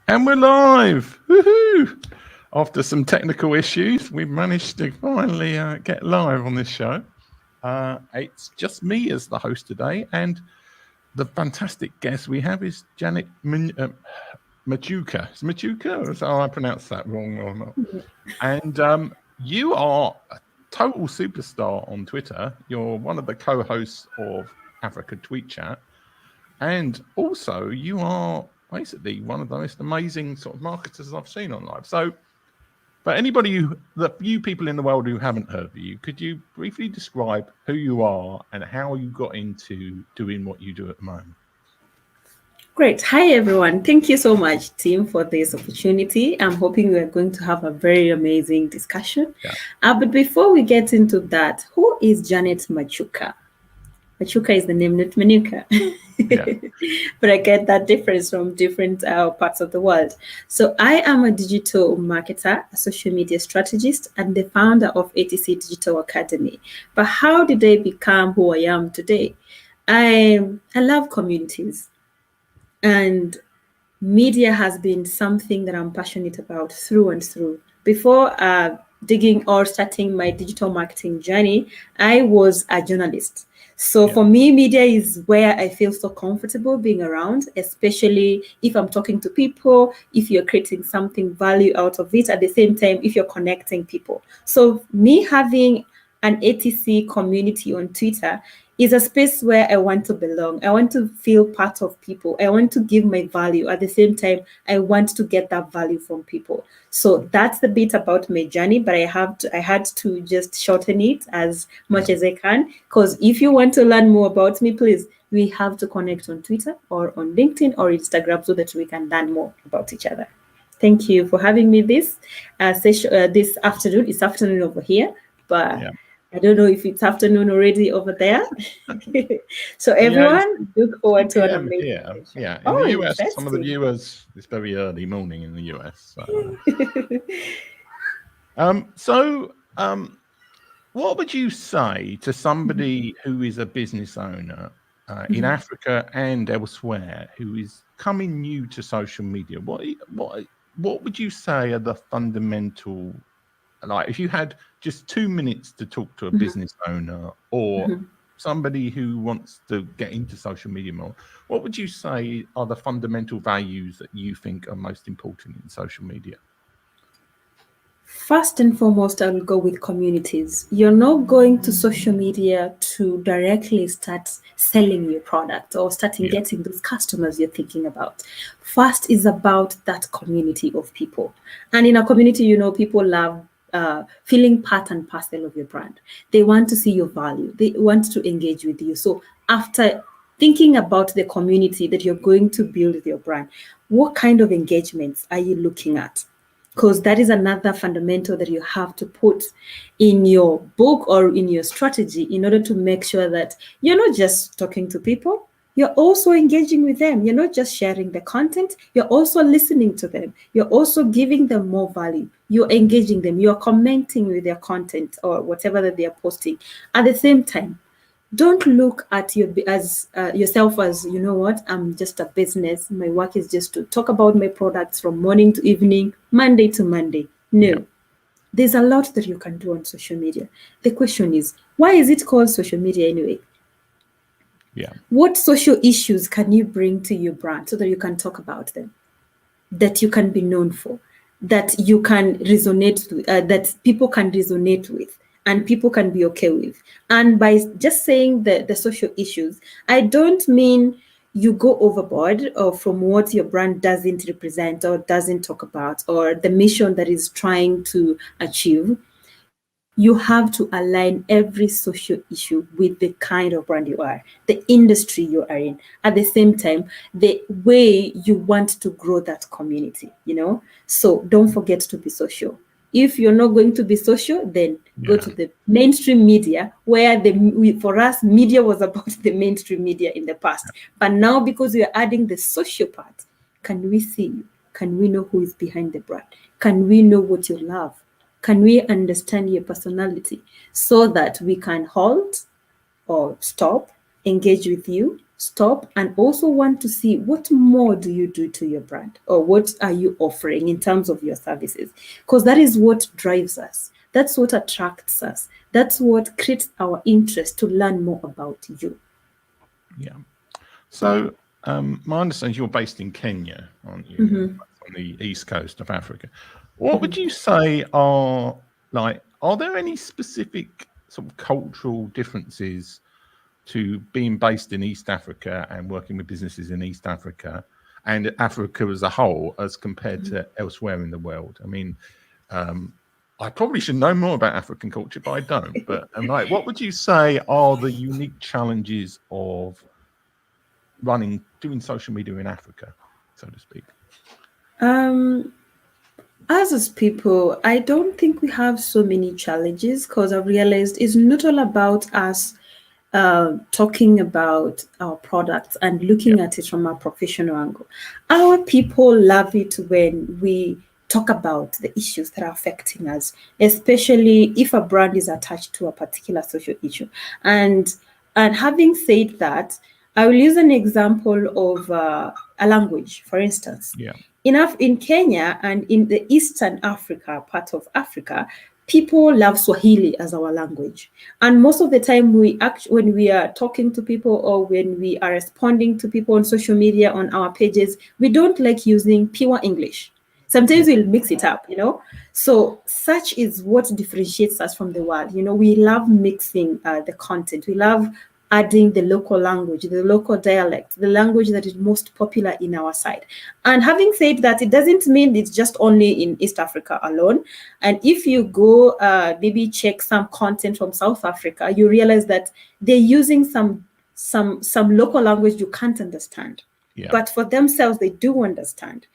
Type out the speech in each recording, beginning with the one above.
And we're live. Woohoo! After some technical issues, we've managed to finally get live on this show. It's just me as the host today, and the fantastic guest we have is Janet Machuka. Is Machuka? Or is I pronounced that wrong or not? And you are a total superstar on Twitter. You're one of the co-hosts of AfricaTweetChat, and also you are basically one of the most amazing sort of marketers I've seen on live. So, for anybody the few people in the world who haven't heard of you, could you briefly describe who you are and how you got into doing what you do at the moment? Great. Hi, everyone. Thank you so much, Tim, for this opportunity. I'm hoping we are going to have a very amazing discussion. Yeah. But before we get into that, who is Janet Machuka? Machuka is the name, not Manuka. Yeah. But I get that difference from different parts of the world. So I am a digital marketer, a social media strategist, and the founder of ATC Digital Academy. But how did I become who I am today? I love communities, and media has been something that I'm passionate about through and through. Before digging or starting my digital marketing journey, I was a journalist. So for me, media is where I feel so comfortable being around, especially if I'm talking to people, if you're creating something value out of it, at the same time, if you're connecting people. So me having an ATC community on Twitter is a space where I want to belong. I want to feel part of people. I want to give my value. At the same time, I want to get that value from people. So that's the bit about my journey, but I had to just shorten it as much as I can, because if you want to learn more about me, please, we have to connect on Twitter or on LinkedIn or Instagram so that we can learn more about each other. Thank you for having me this session this afternoon. It's afternoon over here, but I don't know if it's afternoon already over there. So everyone, look forward to an amazing session. Yeah, in the US, some of the viewers, it's very early morning in the US. So, what would you say to somebody who is a business owner in Africa and elsewhere who is coming new to social media? What would you say are the fundamental, like if you had just 2 minutes to talk to a business owner or somebody who wants to get into social media more, what would you say are the fundamental values that you think are most important in social media? First and foremost, I will go with communities. You're not going to social media to directly start selling your product or starting getting those customers you're thinking about. First is about that community of people. And in a community, you know, people love feeling part and parcel of your brand. They want to see your value. They want to engage with you. So after thinking about the community that you're going to build with your brand, what kind of engagements are you looking at? Because that is another fundamental that you have to put in your book or in your strategy in order to make sure that you're not just talking to people, you're also engaging with them. You're not just sharing the content, you're also listening to them. You're also giving them more value. You're engaging them. You're commenting with their content or whatever that they are posting. At the same time, don't look at yourself as, you know what, I'm just a business. My work is just to talk about my products from morning to evening, Monday to Monday. No, there's a lot that you can do on social media. The question is, why is it called social media anyway? What social issues can you bring to your brand so that you can talk about them, that you can be known for, that you can resonate with, that people can resonate with, and people can be okay with? And by just saying the social issues, I don't mean you go overboard or from what your brand doesn't represent or doesn't talk about or the mission that is trying to achieve. you have to align every social issue with the kind of brand you are, the industry you are in. At the same time, the way you want to grow that community, So don't forget to be social. If you're not going to be social, then go to the mainstream media, where for us, media was about the mainstream media in the past. But now, because we are adding the social part, can we see you? Can we know who is behind the brand? Can we know what you love? Can we understand your personality so that we can halt or stop, engage with you, stop, and also want to see what more do you do to your brand, or what are you offering in terms of your services? Because that is what drives us. That's what attracts us. That's what creates our interest to learn more about you. Yeah. So my understanding is you're based in Kenya, aren't you? On the east coast of Africa. What would you say are there any specific sort of cultural differences to being based in East Africa and working with businesses in East Africa and Africa as a whole as compared to elsewhere in the world? I mean, I probably should know more about African culture, but I don't. But what would you say are the unique challenges of doing social media in Africa, so to speak? Us as people, I don't think we have so many challenges, because I've realized it's not all about us talking about our products and looking at it from a professional angle. Our people love it when we talk about the issues that are affecting us, especially if a brand is attached to a particular social issue. And having said that, I will use an example of a language, for instance. Yeah. In Kenya and in the Eastern Africa part of Africa, people love Swahili as our language. And most of the time when we are talking to people, or when we are responding to people on social media, on our pages, we don't like using pure English. Sometimes we'll mix it up, So such is what differentiates us from the world. We love mixing the content. We love adding the local language, the local dialect, the language that is most popular in our side. And having said that, it doesn't mean it's just only in East Africa alone. And if you go maybe check some content from South Africa, you realize that they're using some local language you can't understand. Yeah. But for themselves, they do understand.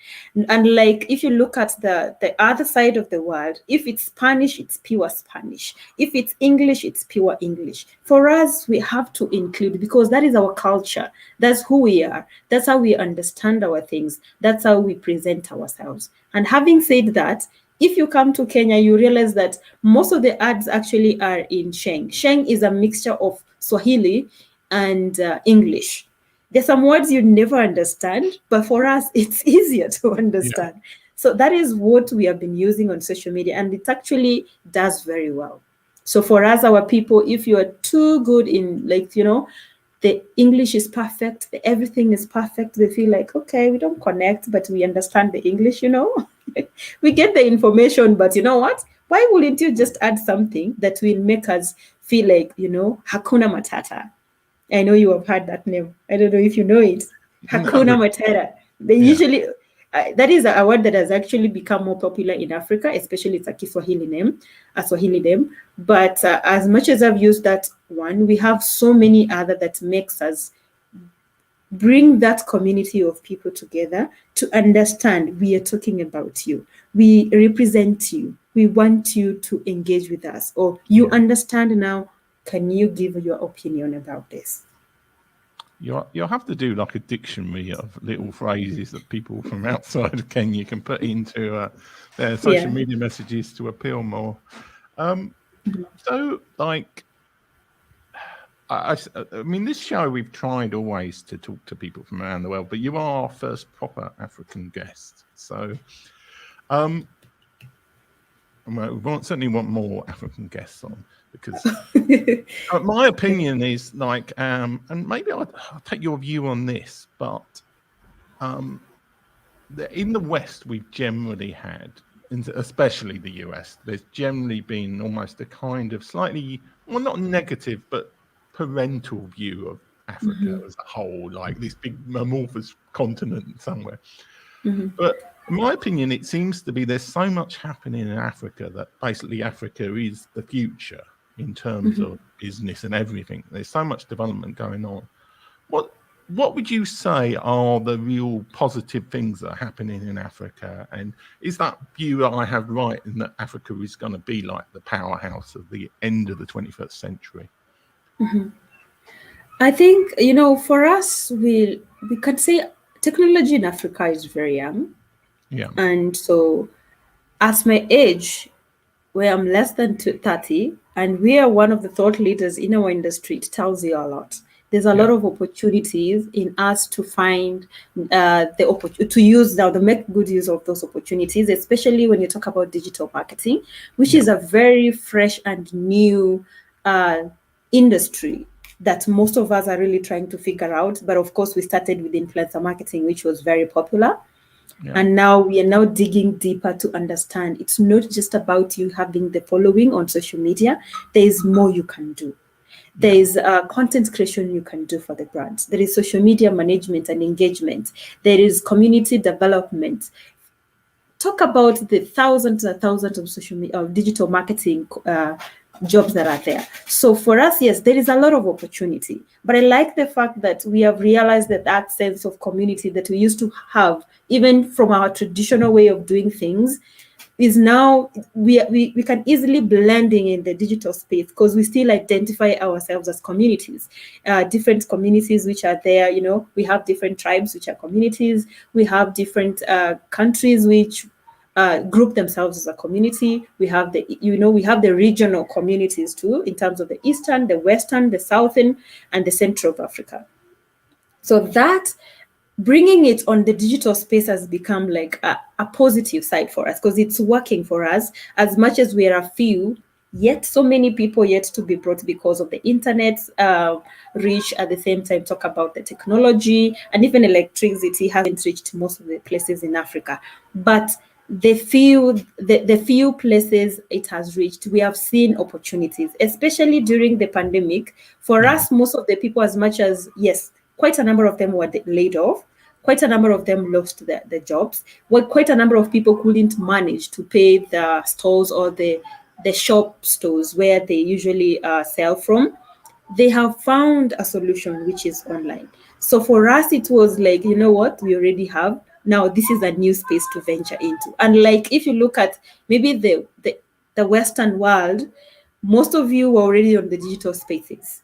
And like, if you look at the other side of the world, if it's Spanish, it's pure Spanish. If it's English, it's pure English. For us, we have to include, because that is our culture. That's who we are. That's how we understand our things. That's how we present ourselves. And having said that, if you come to Kenya, you realize that most of the ads actually are in Sheng. Sheng is a mixture of Swahili and English. There's some words you never understand, but for us, it's easier to understand. Yeah. So that is what we have been using on social media, and it actually does very well. So for us, our people, if you are too good in, the English is perfect, everything is perfect, they feel like, okay, we don't connect, but we understand the English, We get the information, but you know what? Why wouldn't you just add something that will make us feel like, Hakuna Matata? I know you have heard that name. I don't know if you know it. Hakuna Matata. They usually, that is a word that has actually become more popular in Africa, especially it's a Kiswahili name, a Swahili name. But as much as I've used that one, we have so many other that makes us bring that community of people together to understand we are talking about you. We represent you. We want you to engage with us. Or you understand now. Can you give your opinion about this? You'll have to do like a dictionary of little phrases that people from outside of Kenya can put into their social media messages to appeal more. So, I mean, this show we've tried always to talk to people from around the world, but you are our first proper African guest. So, we certainly want more African guests on, because my opinion is and maybe I'll take your view on this, but in the West, we've generally had, especially the US, there's generally been almost a kind of slightly, well, not negative, but parental view of Africa as a whole, like this big amorphous continent somewhere. But in my opinion, it seems to be there's so much happening in Africa that basically Africa is the future in terms of business and everything. There's so much development going on. What would you say are the real positive things that are happening in Africa? And is that view that I have right in that Africa is going to be like the powerhouse of the end of the 21st century? I think, for us, we can say technology in Africa is very young. Yeah. And so as my age, where I'm less than 30, and we are one of the thought leaders in our industry, it tells you a lot. There's a lot of opportunities in us to find the opportunity to use now, to make good use of those opportunities, especially when you talk about digital marketing, which is a very fresh and new industry that most of us are really trying to figure out. But of course, we started with influencer marketing, which was very popular. Yeah. And now we are now digging deeper to understand it's not just about you having the following on social media. There is more you can do. There is content creation you can do for the brands. There is social media management and engagement. There is community development. Talk about the thousands and thousands of social media, digital marketing jobs that are there. So for us, yes, there is a lot of opportunity. But I like the fact that we have realized that sense of community that we used to have, even from our traditional way of doing things, is now we can easily blending in the digital space because we still identify ourselves as communities, different communities which are there. We have different tribes which are communities. We have different countries which group themselves as a community. We have the regional communities too, in terms of the Eastern, the Western, the Southern, and the Central of Africa. So that bringing it on the digital space has become like a positive side for us because it's working for us as much as we are a few, yet so many people yet to be brought because of the internet reach. At the same time, talk about the technology, and even electricity hasn't reached most of the places in Africa. But the few places it has reached, we have seen opportunities, especially during the pandemic. For us, most of the people, as much as, yes, quite a number of them were laid off. Quite a number of them lost their jobs. Well, quite a number of people couldn't manage to pay the stores or the shop stores where they usually sell from. They have found a solution, which is online. So for us, it was like, you know what, we already have. Now this is a new space to venture into. And like, if you look at maybe the Western world, most of you were already on the digital spaces.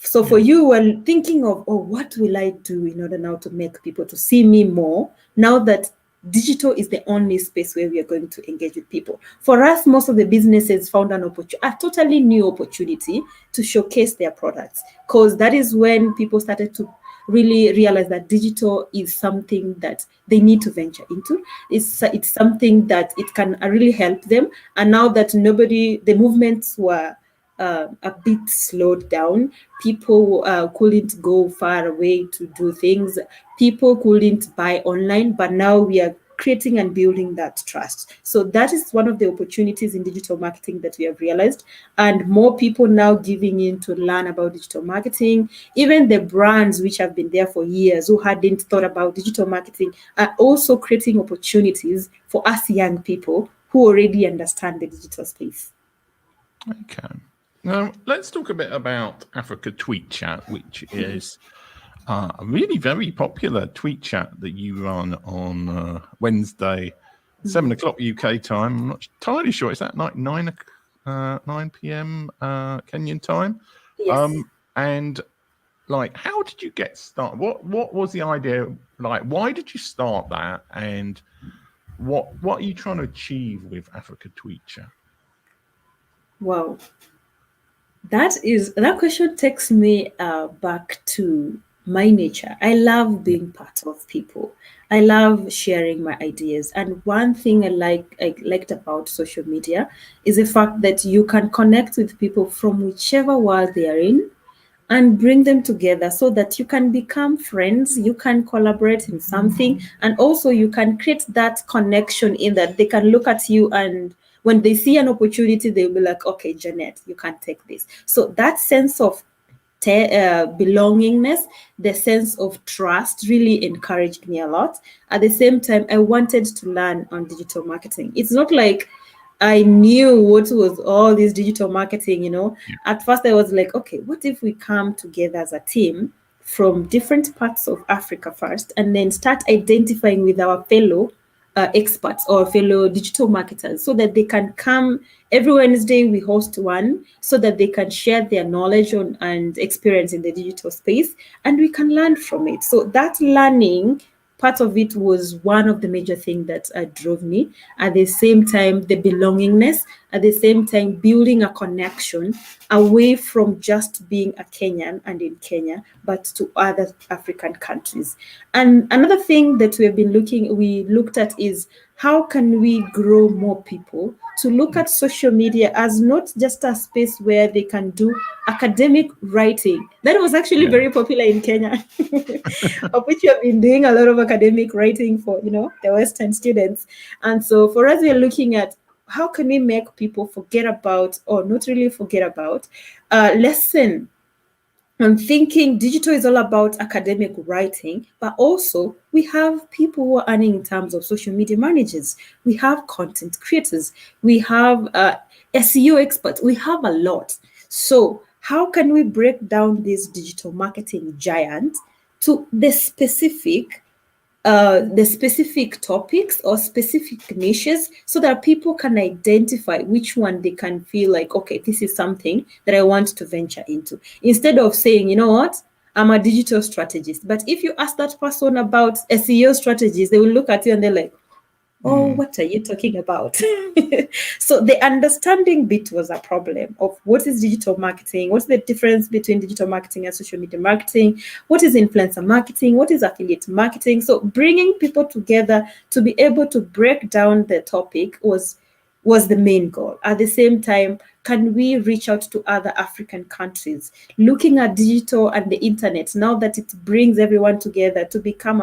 So for you, were thinking of, what will I do in order now to make people to see me more, now that digital is the only space where we are going to engage with people. For us, most of the businesses found a totally new opportunity to showcase their products, because that is when people started to really realize that digital is something that they need to venture into. It's something that it can really help them. And now that the movements were a bit slowed down. People couldn't go far away to do things. People couldn't buy online, but now we are creating and building that trust. So that is one of the opportunities in digital marketing that we have realized, and more people now giving in to learn about digital marketing. Even the brands which have been there for years who hadn't thought about digital marketing are also creating opportunities for us young people who already understand the digital space. Okay. Now, let's talk a bit about AfricaTweetChat, which is a really very popular tweet chat that you run on Wednesday, 7 o'clock UK time. I'm not entirely sure. Is that like 9 p.m. Kenyan time? Yes. And like, how did you get started? What was the idea? Like, why did you start that? And what are you trying to achieve with AfricaTweetChat? Wow. That question takes me back to my nature. I love being part of people. I love sharing my ideas. And one thing I liked about social media is the fact that you can connect with people from whichever world they are in and bring them together so that you can become friends, you can collaborate in something, and also you can create that connection in that they can look at you, and when they see an opportunity, they'll be like, okay, Janet, you can take this. So that sense of belongingness, the sense of trust really encouraged me a lot. At the same time, I wanted to learn on digital marketing. It's not like I knew what was all this digital marketing, At first I was like, okay, what if we come together as a team from different parts of Africa first, and then start identifying with our fellow experts or fellow digital marketers, so that they can come every Wednesday. We host one so that they can share their knowledge on and experience in the digital space, and we can learn from it. So that learning part of it was one of the major things that drove me. At the same time, the belongingness, at the same time, building a connection away from just being a Kenyan and in Kenya, but to other African countries. And another thing that we looked at is, how can we grow more people to look at social media as not just a space where they can do academic writing. That was actually very popular in Kenya, of which we have been doing a lot of academic writing for, the Western students. And so for us, we are looking at, how can we make people forget about, or not really forget about, lesson. I'm thinking digital is all about academic writing, but also we have people who are earning in terms of social media managers. We have content creators. We have SEO experts. We have a lot. So how can we break down this digital marketing giant to the specific topics or specific niches, so that people can identify which one they can feel like, okay, this is something that I want to venture into, instead of saying, you know what, I'm a digital strategist. But if you ask that person about SEO strategies, they will look at you and they're like, oh, what are you talking about? So the understanding bit was a problem of what is digital marketing, what's the difference between digital marketing and social media marketing, what is influencer marketing, what is affiliate marketing. So bringing people together to be able to break down the topic was the main goal. At the same time, can we reach out to other African countries, looking at digital and the internet, now that it brings everyone together to become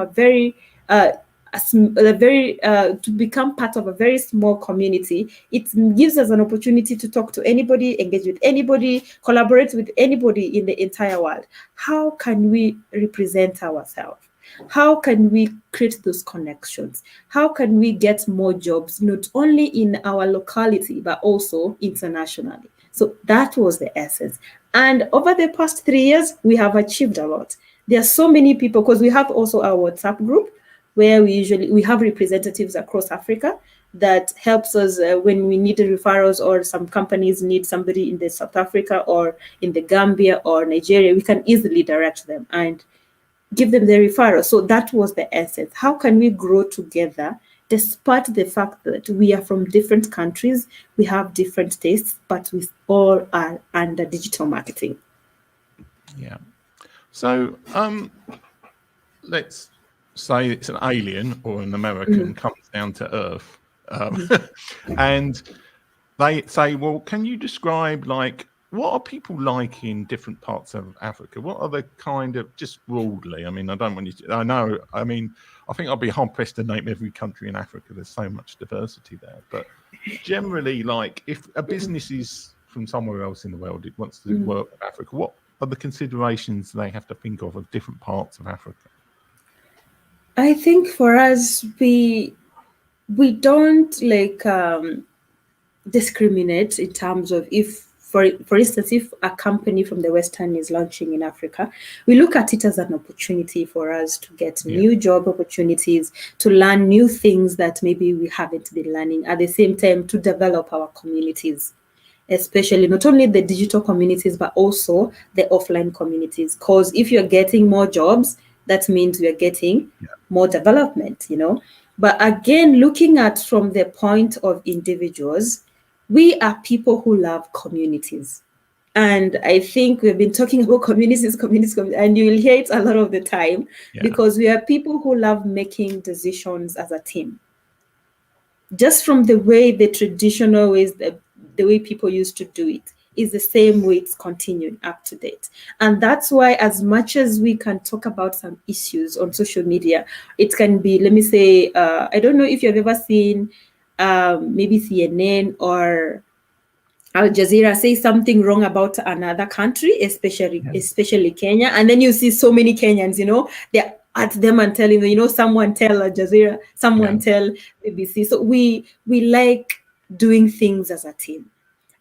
to become part of a very small community. It gives us an opportunity to talk to anybody, engage with anybody, collaborate with anybody in the entire world. How can we represent ourselves? How can we create those connections? How can we get more jobs, not only in our locality, but also internationally? So that was the essence. And over the past 3 years, we have achieved a lot. There are so many people, because we have also our WhatsApp group, where we have representatives across Africa that helps us when we need referrals, or some companies need somebody in the South Africa or in the Gambia or Nigeria. We can easily direct them and give them the referral. So that was the essence. How can we grow together, despite the fact that we are from different countries, we have different tastes, but we all are under digital marketing? Yeah. So let's say it's an alien or an American comes down to Earth, and they say, well, can you describe, like, what are people like in different parts of Africa? What are the kind of, just broadly, I mean, I don't want you to, I think I'll be hard pressed to name every country in Africa. There's so much diversity there. But generally, like, if a business is from somewhere else in the world, it wants to work with Africa, what are the considerations they have to think of different parts of Africa? I think for us, we don't discriminate in terms of, if, for instance, if a company from the Western is launching in Africa, we look at it as an opportunity for us to get new job opportunities, to learn new things that maybe we haven't been learning, at the same time to develop our communities, especially not only the digital communities, but also the offline communities. Because if you're getting more jobs, that means we are getting more development, But again, looking at from the point of individuals, we are people who love communities. And I think we've been talking about communities, and you will hear it a lot of the time, because we are people who love making decisions as a team. Just from the way the traditional ways, the way people used to do it, is the same way it's continuing up to date. And that's why, as much as we can talk about some issues on social media, it can be, let me say, I don't know if you've ever seen maybe CNN or Al Jazeera say something wrong about another country, especially Kenya, and then you see so many Kenyans, they're at them and telling them, someone tell Al Jazeera, someone tell BBC. So we like doing things as a team.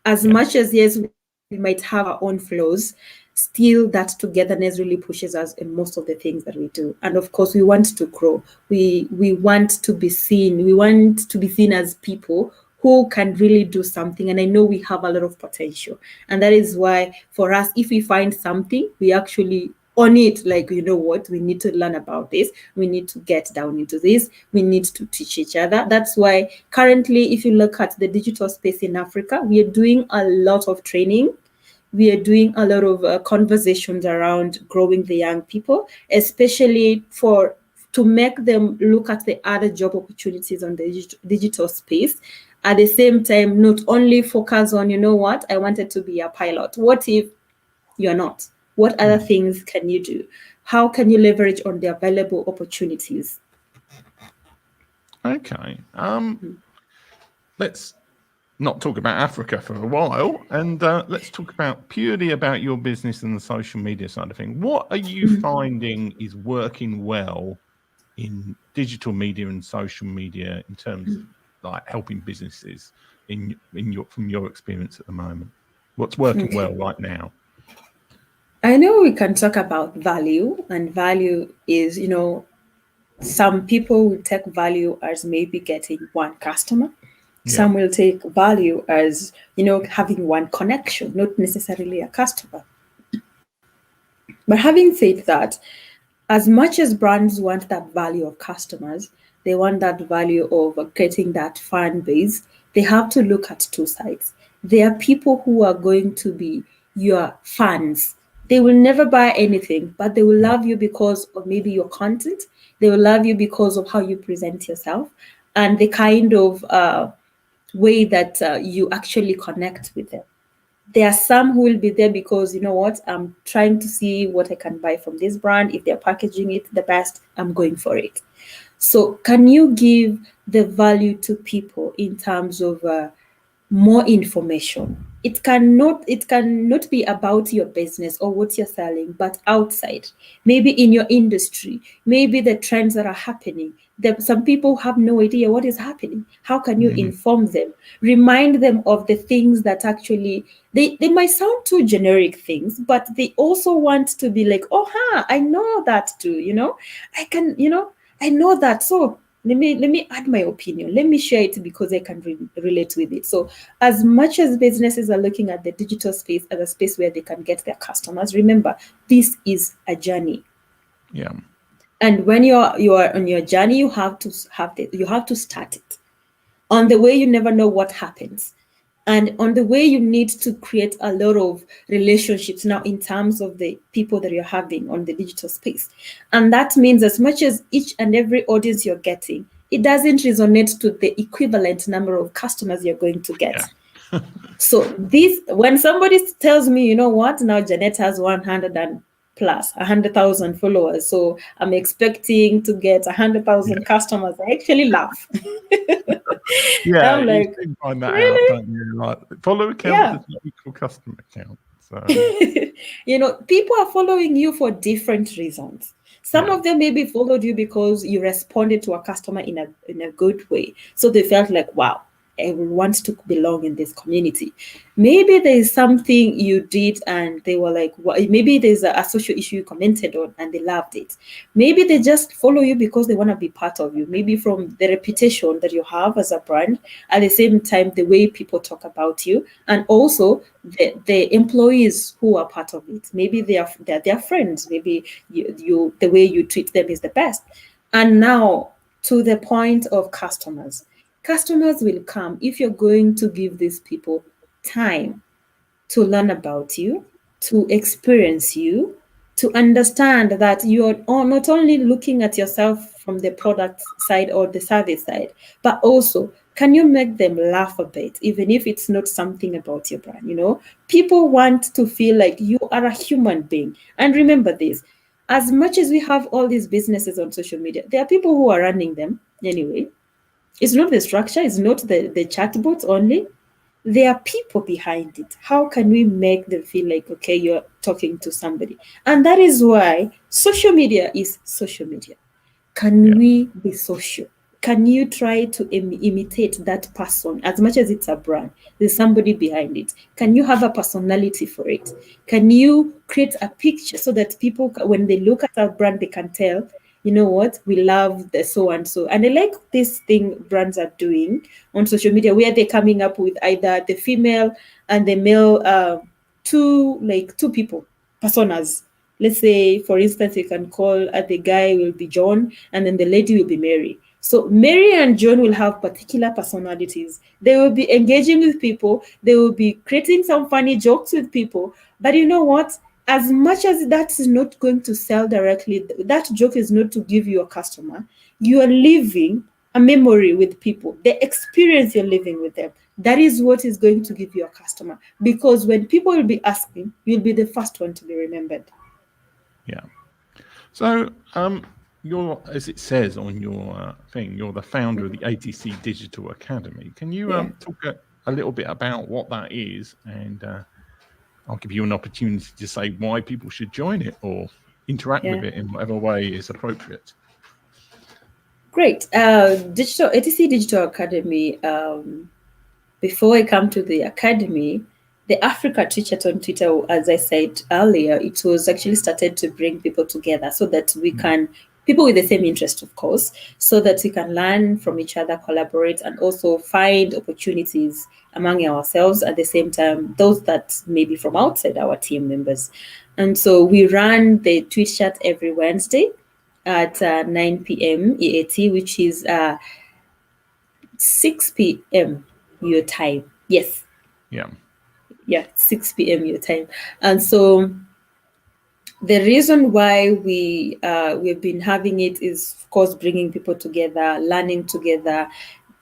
As much as, yes, we might have our own flaws, still that togetherness really pushes us in most of the things that we do. And of course, we want to grow. We want to be seen. We want to be seen as people who can really do something. And I know we have a lot of potential. And that is why for us, if we find something, we actually on it, like, you know what, we need to learn about this, we need to get down into this, we need to teach each other. That's why currently, if you look at the digital space in Africa, we are doing a lot of training, we are doing a lot of conversations around growing the young people, especially to make them look at the other job opportunities on the digital space. At the same time, not only focus on, you know what, I wanted to be a pilot. What if you're not? What other things can you do? How can you leverage on the available opportunities? Okay. Let's not talk about Africa for a while, and let's talk purely about your business and the social media side of things. What are you finding is working well in digital media and social media in terms of like helping businesses from your experience at the moment? What's working well right now? I know we can talk about value, and value is, some people will take value as maybe getting one customer. Some will take value as, having one connection, not necessarily a customer. But having said that, as much as brands want that value of customers, they want that value of getting that fan base, they have to look at two sides. There are people who are going to be your fans. They will never buy anything, but they will love you because of maybe your content. They will love you because of how you present yourself and the kind of way that you actually connect with them. There are some who will be there because, you know what, I'm trying to see what I can buy from this brand. If they're packaging it the best, I'm going for it. So can you give the value to people in terms of more information? It cannot be about your business or what you're selling, but outside, maybe in your industry, maybe the trends that are happening. Some people have no idea what is happening. How can you inform them? Remind them of the things that actually, they might sound too generic things, but they also want to be like, oh, I know that too, I know that. So let me add my opinion. Let me share it because I can relate with it. So as much as businesses are looking at the digital space as a space where they can get their customers, remember, this is a journey. Yeah. And when you are on your journey, you have to start it. On the way, you never know what happens. And on the way, you need to create a lot of relationships now in terms of the people that you're having on the digital space. And that means as much as each and every audience you're getting, it doesn't resonate to the equivalent number of customers you're going to get. Yeah. So when somebody tells me, you know what, now Janet has 100,000 followers, so I'm expecting to get 100,000 customers, I actually laugh. Yeah, I'm like, you find that really? out, don't you? Like, follow account does not equal customer account. So people are following you for different reasons. Some of them maybe followed you because you responded to a customer in a good way. So they felt like, wow, I want to belong in this community. Maybe there is something you did and they were like, well, maybe there's a social issue you commented on and they loved it. Maybe they just follow you because they want to be part of you. Maybe from the reputation that you have as a brand, at the same time, the way people talk about you, and also the employees who are part of it. Maybe they're their friends. Maybe you the way you treat them is the best. And now to the point of customers. Customers will come if you're going to give these people time to learn about you, to experience you, to understand that you're not only looking at yourself from the product side or the service side, but also can you make them laugh a bit, even if it's not something about your brand? People want to feel like you are a human being. And remember this, as much as we have all these businesses on social media, there are people who are running them anyway. It's not the structure, it's not the chatbots only. there are people behind it. How can we make them feel like, okay, you're talking to somebody? And that is why social media is social media. Can we be social? Can you try to imitate that person as much as it's a brand? There's somebody behind it. Can you have a personality for it? Can you create a picture so that people, when they look at our brand, they can tell, you know what, we love the so and so. And I like this thing brands are doing on social media where they're coming up with either the female and the male, two people, personas. Let's say, for instance, you can call the guy will be John and then the lady will be Mary. So Mary and John will have particular personalities. They will be engaging with people. They will be creating some funny jokes with people. But you know what? As much as that is not going to sell directly, that joke is not to give you a customer. You are living a memory with people. The experience you're living with them. That is what is going to give you a customer. Because when people will be asking, you'll be the first one to be remembered. Yeah. So, you're, as it says on your thing, you're the founder of the ATC Digital Academy. Can you talk a little bit about what that is? And I'll give you an opportunity to say why people should join it or interact with it in whatever way is appropriate. Great. Digital ATC Digital Academy. Before I come to the academy, the AfricaTweetChat on Twitter, as I said earlier, it was actually started to bring people together so that we can, people with the same interest, of course, so that we can learn from each other, collaborate, and also find opportunities among ourselves at the same time, those that may be from outside our team members. And so we run the Tweet Chat every Wednesday at 9 p.m. EAT, which is 6 p.m. your time. Yes. Yeah. Yeah, 6 p.m. your time. And so the reason why we've been having it is, of course, bringing people together, learning together,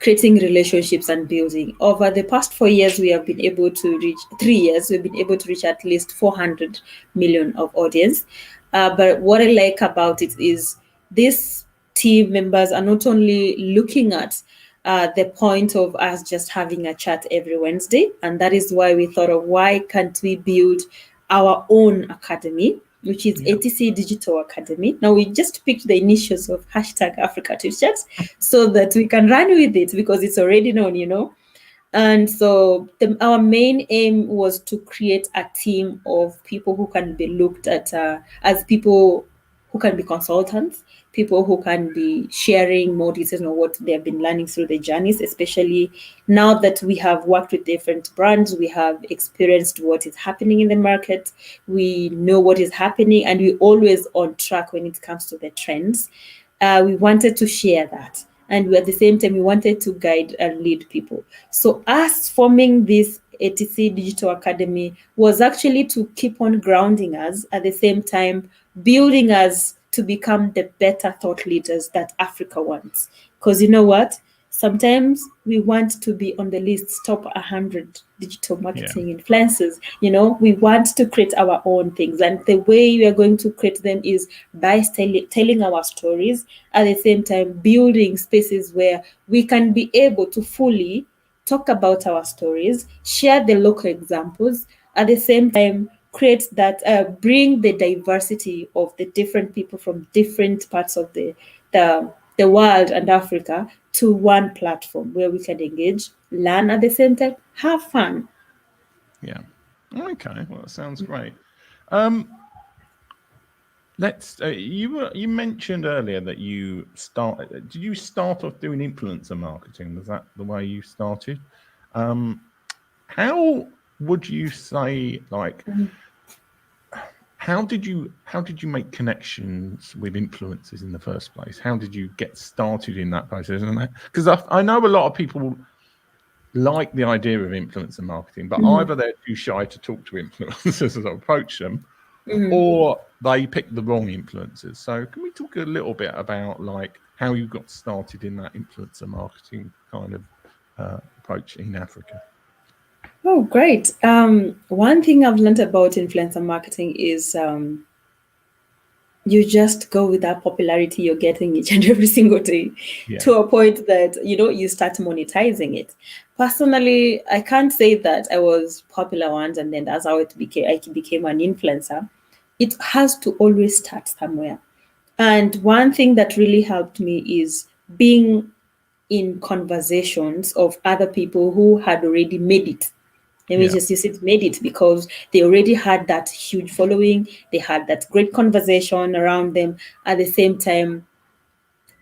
creating relationships and building. Over the past 4 years, we have been able to reach 3 years. We've been able to reach at least 400 million of audience. But what I like about it is these team members are not only looking at the point of us just having a chat every Wednesday, and that is why we thought of why can't we build our own academy, which is ATC Digital Academy. Now, we just picked the initials of hashtag AfricaTweetChat so that we can run with it because it's already known, you know. And so our main aim was to create a team of people who can be looked at as people who can be consultants, people who can be sharing more details on what they have been learning through the journeys, especially now that we have worked with different brands, we have experienced what is happening in the market, we know what is happening, and we're always on track when it comes to the trends. We wanted to share that. And at the same time, we wanted to guide and lead people. So us forming this ATC Digital Academy was actually to keep on grounding us, at the same time building us to become the better thought leaders that Africa wants. Because you know what? Sometimes we want to be on the list top 100 digital marketing influencers. You know, we want to create our own things. And the way we are going to create them is by telling our stories, at the same time building spaces where we can be able to fully talk about our stories, share the local examples, at the same time create that, bring the diversity of the different people from different parts of the world and Africa to one platform where we can engage, learn, at the same time have fun. Yeah. Okay. Well, that sounds great. Let's. You mentioned earlier that you did you start off doing influencer marketing? Was that the way you started? How would you say, like, how did you make connections with influencers in the first place? How did you get started in that process? Because I know a lot of people like the idea of influencer marketing, but either they're too shy to talk to influencers or approach them, or they pick the wrong influencers. So can we talk a little bit about like how you got started in that influencer marketing kind of approach in Africa? Oh, great. One thing I've learned about influencer marketing is you just go with that popularity you're getting each and every single day to a point that, you start monetizing it. Personally, I can't say that I was popular once and then that's how I became an influencer. It has to always start somewhere. And one thing that really helped me is being in conversations of other people who had already made it. Let me just use it, made it, because they already had that huge following. They had that great conversation around them. At the same time,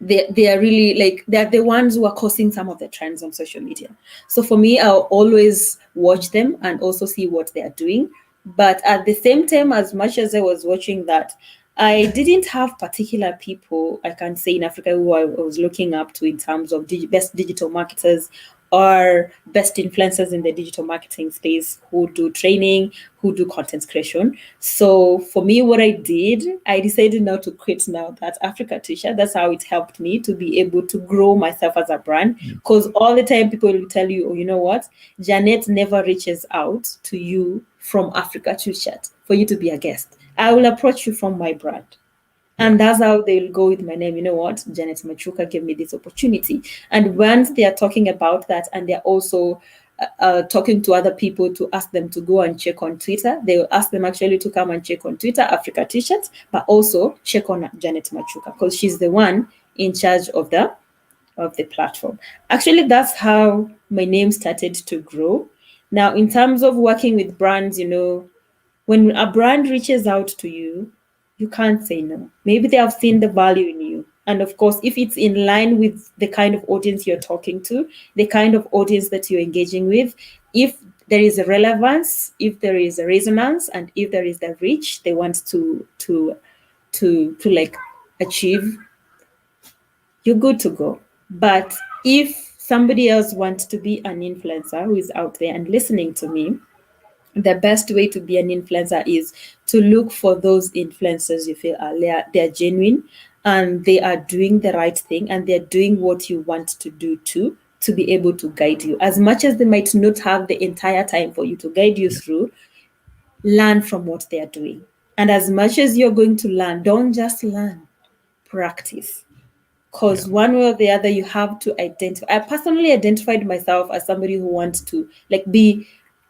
they are really like, they're the ones who are causing some of the trends on social media. So for me, I'll always watch them and also see what they are doing. But at the same time, as much as I was watching that, I didn't have particular people I can say in Africa who I was looking up to in terms of best digital marketers or best influencers in the digital marketing space who do training, who do content creation. So for me, what I did, I decided now to create now that AfricaTweetChat. That's how it helped me to be able to grow myself as a brand. Because all the time people will tell you, oh, you know what? Janet never reaches out to you from AfricaTweetChat for you to be a guest. I will approach you from my brand. And that's how they'll go with my name. You know what? Janet Machuka gave me this opportunity. And once they are talking about that and they're also talking to other people to ask them to go and check on Twitter, they will ask them actually to come and check on Twitter, AfricaTweetChat, but also check on Janet Machuka because she's the one in charge of the platform. Actually, that's how my name started to grow. Now, in terms of working with brands, when a brand reaches out to you, you can't say no. Maybe they have seen the value in you. And of course, if it's in line with the kind of audience you're talking to, the kind of audience that you're engaging with, if there is a relevance, if there is a resonance, and if there is the reach they want to like achieve, you're good to go. But if somebody else wants to be an influencer who is out there and listening to me, the best way to be an influencer is to look for those influencers you feel are they're genuine and they are doing the right thing and they're doing what you want to do too, to be able to guide you. As much as they might not have the entire time for you to guide you through, learn from what they are doing. And as much as you're going to learn, don't just learn, practice. Because one way or the other, you have to identify. I personally identified myself as somebody who wants to be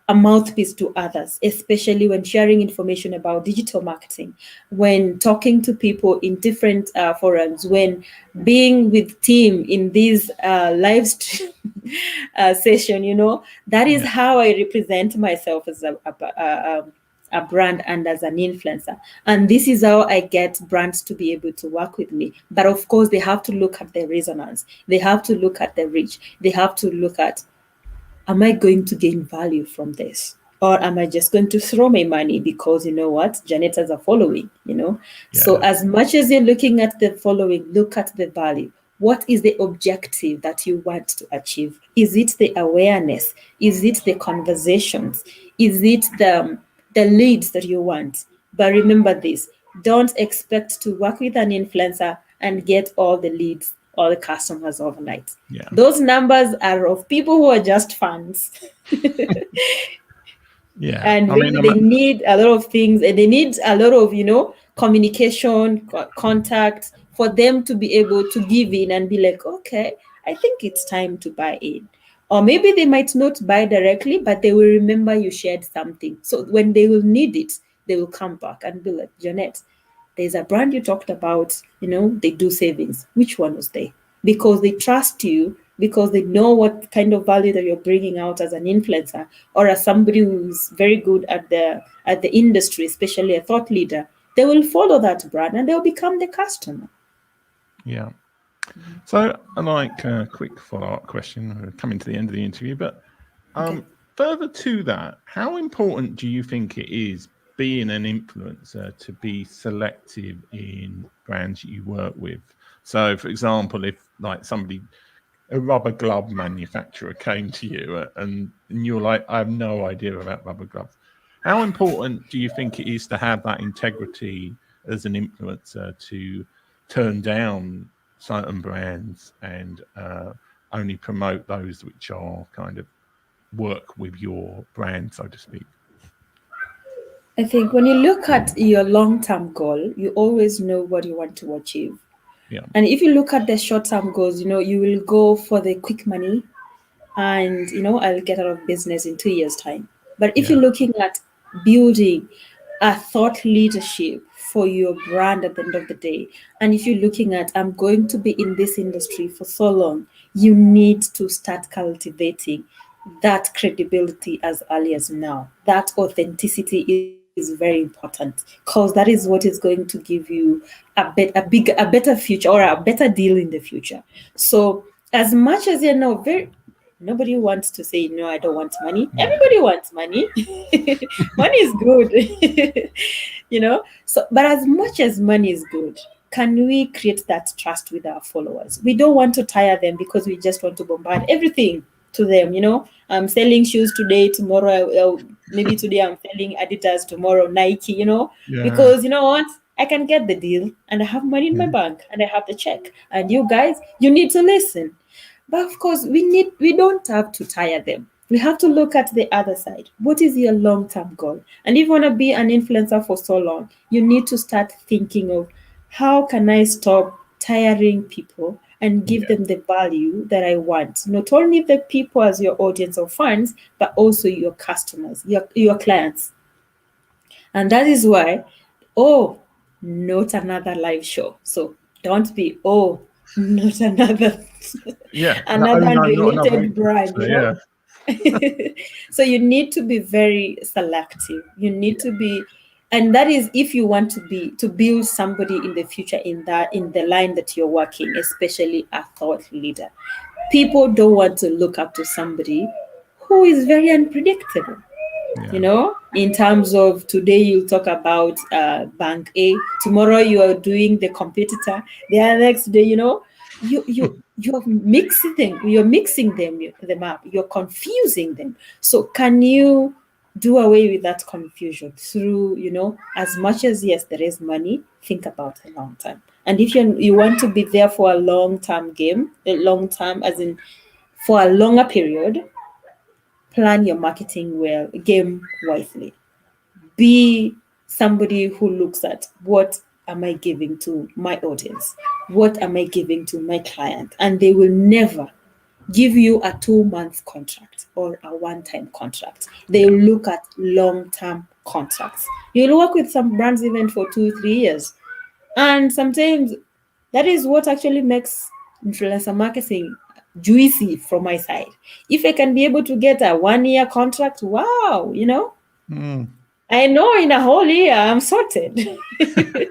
a mouthpiece to others, especially when sharing information about digital marketing, when talking to people in different forums, when being with team in these live stream session. That is how I represent myself as a brand and as an influencer. And this is how I get brands to be able to work with me. But of course, they have to look at the resonance. They have to look at the reach. They have to look at, am I going to gain value from this? Or am I just going to throw my money because, you know what, Janet has a following. So as much as you're looking at the following, look at the value. What is the objective that you want to achieve? Is it the awareness? Is it the conversations? Is it the leads that you want? But remember this, don't expect to work with an influencer and get all the leads, all the customers overnight. Those numbers are of people who are just fans. And they need a lot of things, and they need a lot of communication, contact, for them to be able to give in and be like, okay, I think it's time to buy in. Or maybe they might not buy directly, but they will remember you shared something. So when they will need it, they will come back and be like, Janet, there's a brand you talked about, they do savings. Which one was they? Because they trust you, because they know what kind of value that you're bringing out as an influencer or as somebody who's very good at the industry, especially a thought leader. They will follow that brand and they'll become the customer. Yeah. So a quick follow-up question. We're coming to the end of the interview, but further to that, how important do you think it is being an influencer to be selective in brands you work with? So, for example, if a rubber glove manufacturer came to you and you're like, I have no idea about rubber gloves. How important do you think it is to have that integrity as an influencer to turn down certain brands and only promote those which are kind of work with your brand, so to speak? I think when you look at your long-term goal, you always know what you want to achieve. Yeah. And if you look at the short-term goals, you will go for the quick money and, I'll get out of business in 2 years' time. But if Yeah. you're looking at building a thought leadership for your brand at the end of the day, and if you're looking at, I'm going to be in this industry for so long, you need to start cultivating that credibility as early as now. That authenticity is very important because that is what is going to give you a better future or a better deal in the future. So as much as very nobody wants to say no, I don't want money. Yeah. Everybody wants money. Money is good. So but as much as money is good, can we create that trust with our followers? We don't want to tire them because we just want to bombard everything to them. I'm selling shoes today, tomorrow maybe today I'm selling Adidas, tomorrow Nike, Yeah. because you know what, I can get the deal and I have money in my Yeah. bank and I have the check, and you guys, you need to listen. But of course, we don't have to tire them. We have to look at the other side. What is your long-term goal? And if you want to be an influencer for so long, you need to start thinking of how can I stop tiring people and give Yeah. them the value that I want. Not only the people as your audience or fans, but also your customers, your clients. And that is why, oh, not another live show. So don't be, oh, not another Yeah. No, oh another no, not another unrelated brand, influencer. Yeah. So you need to be very selective. You need Yeah. to be, and that is if you want to build somebody in the future in the line that you're working, especially a thought leader. People don't want to look up to somebody who is very unpredictable. Yeah. In terms of today you talk about bank A, tomorrow you are doing the competitor, the next day, you're mixing them up, you're confusing them. So can you do away with that confusion through, as much as yes, there is money, think about a long time. And if you want to be there for a long term game, a long time as in for a longer period, plan your marketing well, game wisely. Be somebody who looks at what am I giving to my audience? What am I giving to my client? And they will never give you a 2 month contract or a one-time contract. They Yeah. will look at long-term contracts. You'll work with some brands even for 2, 3 years. And sometimes that is what actually makes influencer marketing juicy from my side. If I can be able to get a 1 year contract, wow, Mm. I know in a whole year I'm sorted. But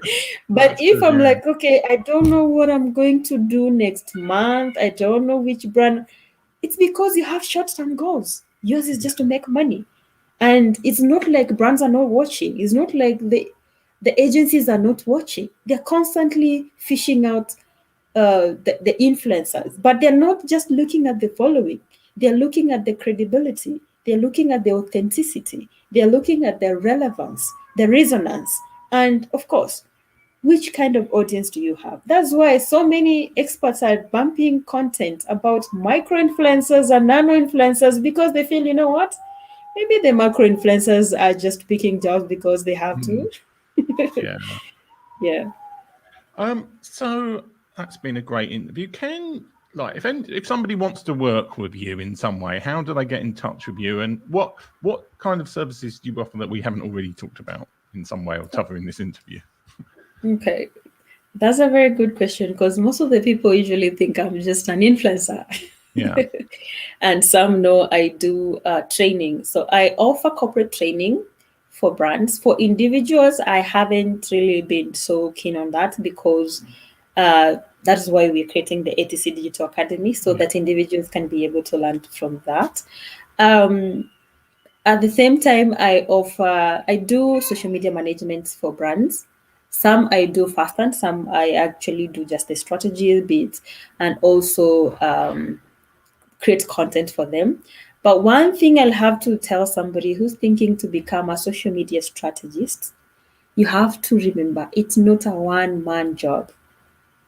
That's if good. I'm Yeah. like, okay, I don't know what I'm going to do next month, I don't know which brand, it's because you have short term goals. Yours is just to make money. And it's not like brands are not watching. It's not like the agencies are not watching. They're constantly fishing out the influencers, but they're not just looking at the following. They're looking at the credibility. They're looking at the authenticity. They're looking at the relevance, the resonance, and of course, which kind of audience do you have? That's why so many experts are bumping content about micro influencers and nano influencers because they feel, you know what? Maybe the macro influencers are just picking jobs because they have Mm. to. Yeah. Yeah. So that's been a great interview. If somebody wants to work with you in some way, how do they get in touch with you? And what kind of services do you offer that we haven't already talked about in some way or cover in this interview? Okay. That's a very good question because most of the people usually think I'm just an influencer. Yeah. And some know I do training. So I offer corporate training for brands. For individuals, I haven't really been so keen on that because that's why we're creating the ATC Digital Academy so Yeah. that individuals can be able to learn from that. Um, at the same time, I do social media management for brands. Some I do fast and some I actually do just the strategy bit and also create content for them. But one thing I'll have to tell somebody who's thinking to become a social media strategist, you have to remember it's not a one man job.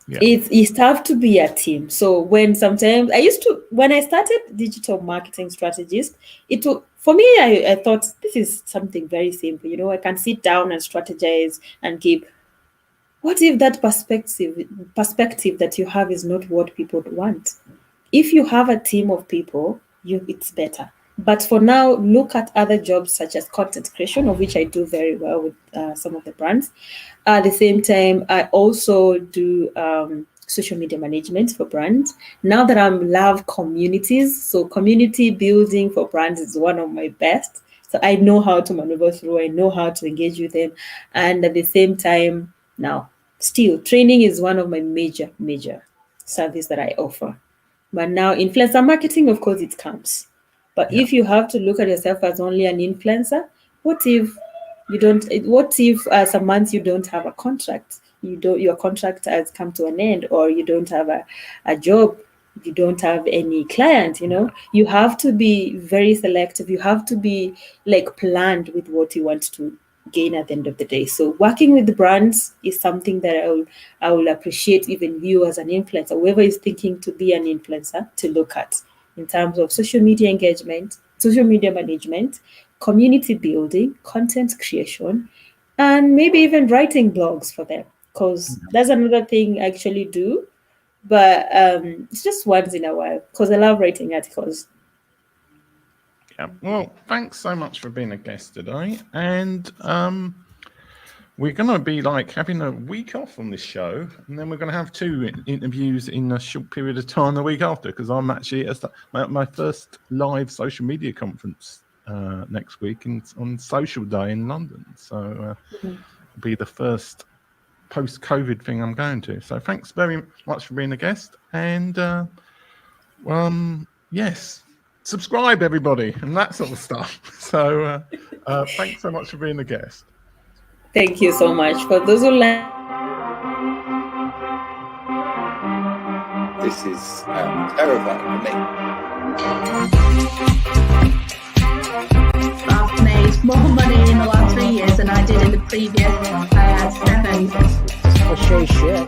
Yeah. It's have to be a team. So when I started digital marketing strategist, for me, I thought this is something very simple. I can sit down and strategize and give. What if that perspective that you have is not what people want? If you have a team of people, it's better. But for now, look at other jobs such as content creation, of which I do very well with some of the brands. At the same time, I also do social media management for brands. Now that I love communities, so community building for brands is one of my best. So I know how to maneuver through, I know how to engage with them. And at the same time, now, still, training is one of my major service that I offer. But now, influencer marketing, of course, it comes. But if you have to look at yourself as only an influencer, what if you don't? What if some months you don't have a contract? Your contract has come to an end, or you don't have a job. You don't have any client. You have to be very selective. You have to be planned with what you want to gain at the end of the day. So working with the brands is something that I will appreciate even you as an influencer, whoever is thinking to be an influencer, to look at in terms of social media engagement, social media management, community building, content creation, and maybe even writing blogs for them, because that's another thing I actually do. But it's just once in a while because I love writing articles. Yeah. Well, thanks so much for being a guest today. And we're going to be having a week off on this show. And then we're going to have 2 interviews in a short period of time the week after, because I'm actually at my first live social media conference next week on Social Day in London. So it'll be the first post-COVID thing I'm going to. So thanks very much for being a guest. And yes. Subscribe, everybody, and that sort of stuff. So thanks so much for being a guest. Thank you so much. For those who like, this is terrifying for me. I've made more money in the last 3 years than I did in the previous 7. Cliche shit,